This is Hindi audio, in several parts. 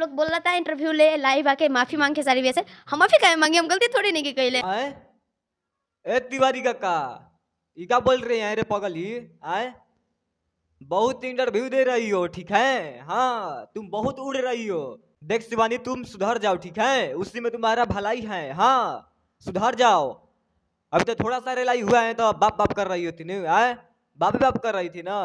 लोग बोल रहा था इंटरव्यू ले लाइव आके माफी मांग के सारी वैसे हम माफी काहे मांगे, हम गलती थोड़ी नहीं की कइले। आए ए तिवारी काका, ई का बोल रहे हैं रे पगली? आए बहुत इंटरव्यू दे रही हो, ठीक है? हाँ, तुम बहुत उड़ रही हो। देख शिवानी, तुम सुधर जाओ, ठीक है? उसी में तुम्हारा भलाई है। हाँ, सुधर जाओ। अभी तो थोड़ा सा रिलाई हुआ है तो बाप बाप कर रही होती नहीं, आए बाप बाप कर रही थी ना।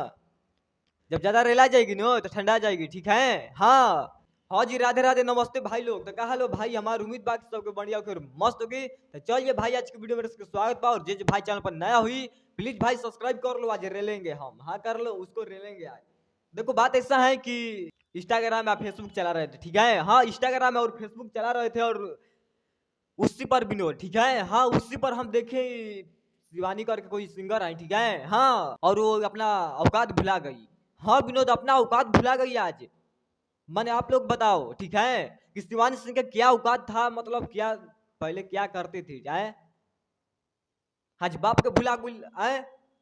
जब ज्यादा रिला जाएगी ना तो ठंडा जाएगी, ठीक है? हाँ हाँ जी, राधे राधे, नमस्ते भाई लोग। तो कहा लो भाई, हमारी उम्मीद बाकी सबके बढ़िया फिर मस्त होगी। तो चलिए भाई, आज की वीडियो में इसका स्वागत पा। और जे भाई चैनल पर नया हुई, प्लीज भाई सब्सक्राइब कर लो, आज रेलेंगे हम। हाँ कर लो, उसको रेलेंगे आज। देखो बात ऐसा है कि इंस्टाग्राम या फेसबुक चला रहे थे, ठीक है? हाँ, इंस्टाग्राम और फेसबुक चला रहे थे और उसी पर विनोद, ठीक है? हाँ, उसी पर हम देखे शिवानी करके कोई सिंगर है, ठीक है? हाँ, और वो अपना औकात भुला गई। हाँ विनोद, अपना औकात भुला गई आज। मैंने आप लोग बताओ, ठीक है, कि शिवानी सिंह का क्या औकात था, मतलब क्या पहले क्या करते थे जाए। आज बाप के भुला गुल आए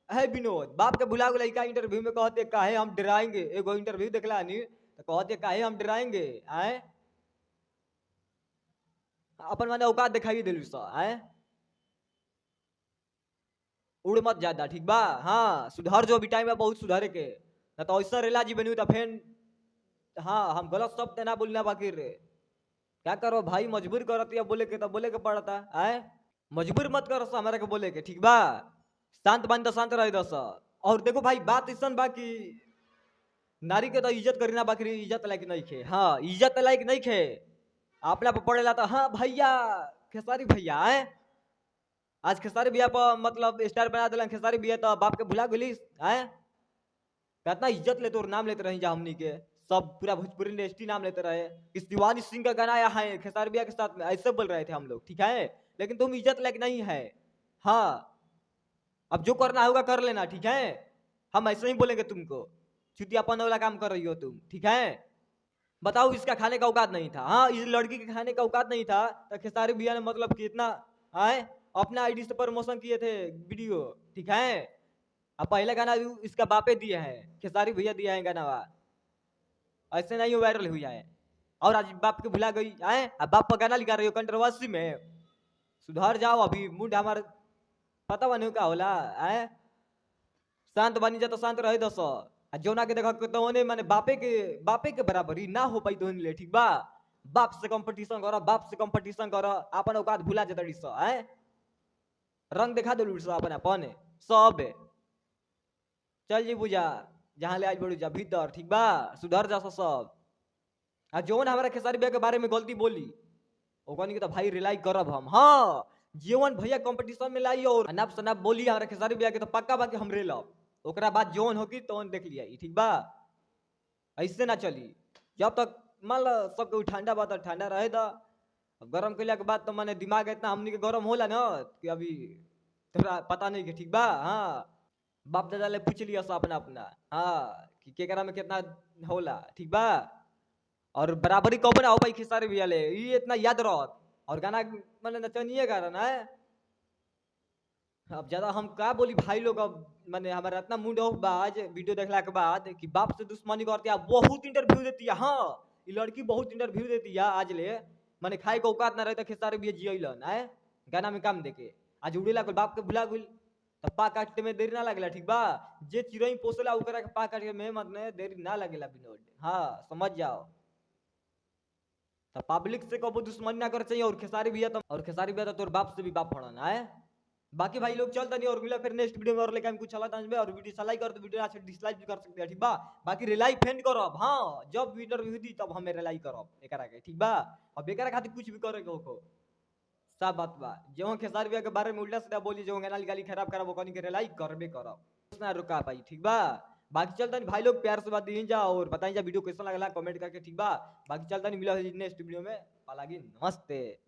है विनोद, बाप के भुला गुल का इंटरव्यू में कहते काहे हम डराएंगे। एगो इंटरव्यू देखला नहीं तो कहते काहे हम डराएंगे। आए अपन मैंने औकात दिखाई दिलू सा। आए उड़ मत ज्यादा, ठीक बा? हाँ, सुधार जो भी टाइम है बहुत सुधारे के, ना तो ऐसा रेला जी बनी तो फेन। हाँ, हम गलत शब्द ना बोलना बाकी रे। क्या करो भाई, मजबूर करती है बोले के तो बोले के पड़ता है। मजबूर मत करो हमारे को बोले के, ठीक बा? शांत बन तो शांत रह दस। और देखो भाई, बात ऐसा बा कि नारी के तो इज्जत करीना बाकी इज्जत लायक नहीं खे। हाँ, इज्जत लायक नहीं खे। अपना पर पड़ेला तो हाँ भैया, खेसारी भैया है। आज खेसारी भैया पर मतलब स्टार बना दिला खेसारी भैया, तो बाप के भुला गुली है। कितना इज्जत लेते और नाम लेते रहे जा हमनी के। सब पूरा भोजपुरी इंडस्ट्री नाम लेते रहे कि शिवानी सिंह का गाना आया है खेसारी भैया के साथ में, ऐसे बोल रहे थे हम लोग, ठीक है? लेकिन तुम इज्जत लायक नहीं है। हाँ, अब जो करना होगा कर लेना, ठीक है? हम ऐसे ही बोलेंगे तुमको। चुतियापन वाला काम कर रही हो तुम, ठीक है? बताओ, इसका खाने का औकात नहीं था। हाँ, इस लड़की के खाने का औकात नहीं था तो खेसारी भैया ने मतलब कितना आए अपना आईडी से प्रमोशन किए थे वीडियो, ठीक है? अब पहले गाना भी इसका बापे दिया है, खेसारी भैया दिया है गाना। ऐसे नहीं वायरल हुआ है। और आज बाप के भुला गई आए, अब बाप पर गाना लिखा रही हो कंट्रोवर्सी में। सुधर जाओ, अभी मुंड हमारे पता बनी का होला। आए शांत बनी जा तो शांत रहे दस। जोना के देखा तो ओने माने बापे के बराबरी ना हो पाई तो ले, ठीक बा? बाप से कंपटीशन करो, बाप से कंपटीशन करो, अपन औकात भुला जतड़ी स। आए रंग दिखा दो अपन अपन सब। चल जी बुझा, जहाँ ले आज बड़ू जा भीतर, ठीक बा? सुधर जा सब। आ जौन हमारा खेसारी भैया के बारे में गलती बोली ओकनी के तो भाई रिलाई करब हम। हाँ, जीवन भैया कंपटीशन में लाई और अनाप शनाप बोली हमारा खेसारी भैया के तो पक्का बाकी हम रेलब। ओकरा बाद जौन होगी तो देख लिया, ठीक बा? ऐसे ना चली। जब तक मान लो सबके ठंडा बा तो ठंडा रहे दा। अब गरम कैला के बाद तो माने दिमाग इतना हमनी के गरम होला ना कि अभी थोड़ा पता नहीं कि, ठीक बा? हाँ, बाप दादा ले पूछ लिया अपना अपना। हाँ, कि केकरा में कितना होला, ठीक बा? और बराबरी कब ना हो पाई खेसारी भैया ले, ये इतना याद रहत। और गाना मैंने नचनिए गा रहा है। अब ज्यादा हम का बोली भाई लोग। अब मैंने हमारा इतना मूड ऑफ बा आज वीडियो देखला के बाद कि बाप से दुश्मनी करती है, बहुत इंटरव्यू देती है। हाँ, ये लड़की बहुत इंटरव्यू देती है आज ले। मैंने खाए को औकात ना रहे तो खेसारी भैया जियलन है गाना में काम देके। आज उड़ेला कोई बाप के भुला गुल तो पा काटते में देरी ना लगेला, ठीक बा? जे चिड़ई पोसला ओकरा के पा काटे में मत ने देरी ना लगेला विनोद। हाँ, समझ जाओ। तो पब्लिक से कबो दुश्मनी ना कर चाहिए। और खेसारी भैया तो तोर बाप से भी बाप फड़न है। बाकी भाई लोग चलता नहीं और मिला फिर नेक्स्ट वीडियो में और लेकर कुछ अलग में। और वीडियो लाइक कर तो वीडियो अच्छे डिसलाइक भी कर सकते हैं, ठीक बा? बाकी रिलाई फेंड करो अब। हाँ, जब वीडियो रिव्यू दी तब हमें रिलाई करो एकरा के, ठीक बा? अब बेकार खातिर कुछ भी करे हो सब बात बा। जो खेसारी भैया के बारे में उल्टा सीधा बोली, जो गाली गाली खराब करा वो कहीं के रिलाई करबे करब, ना रुका पाई, ठीक बा? बाकी चलता नहीं भाई लोग, प्यार से बात दी जा और बताई जा वीडियो कैसा लगला कमेंट करके, ठीक बा? बाकी चलता नहीं, मिला नेक्स्ट वीडियो में। पालागी नमस्ते।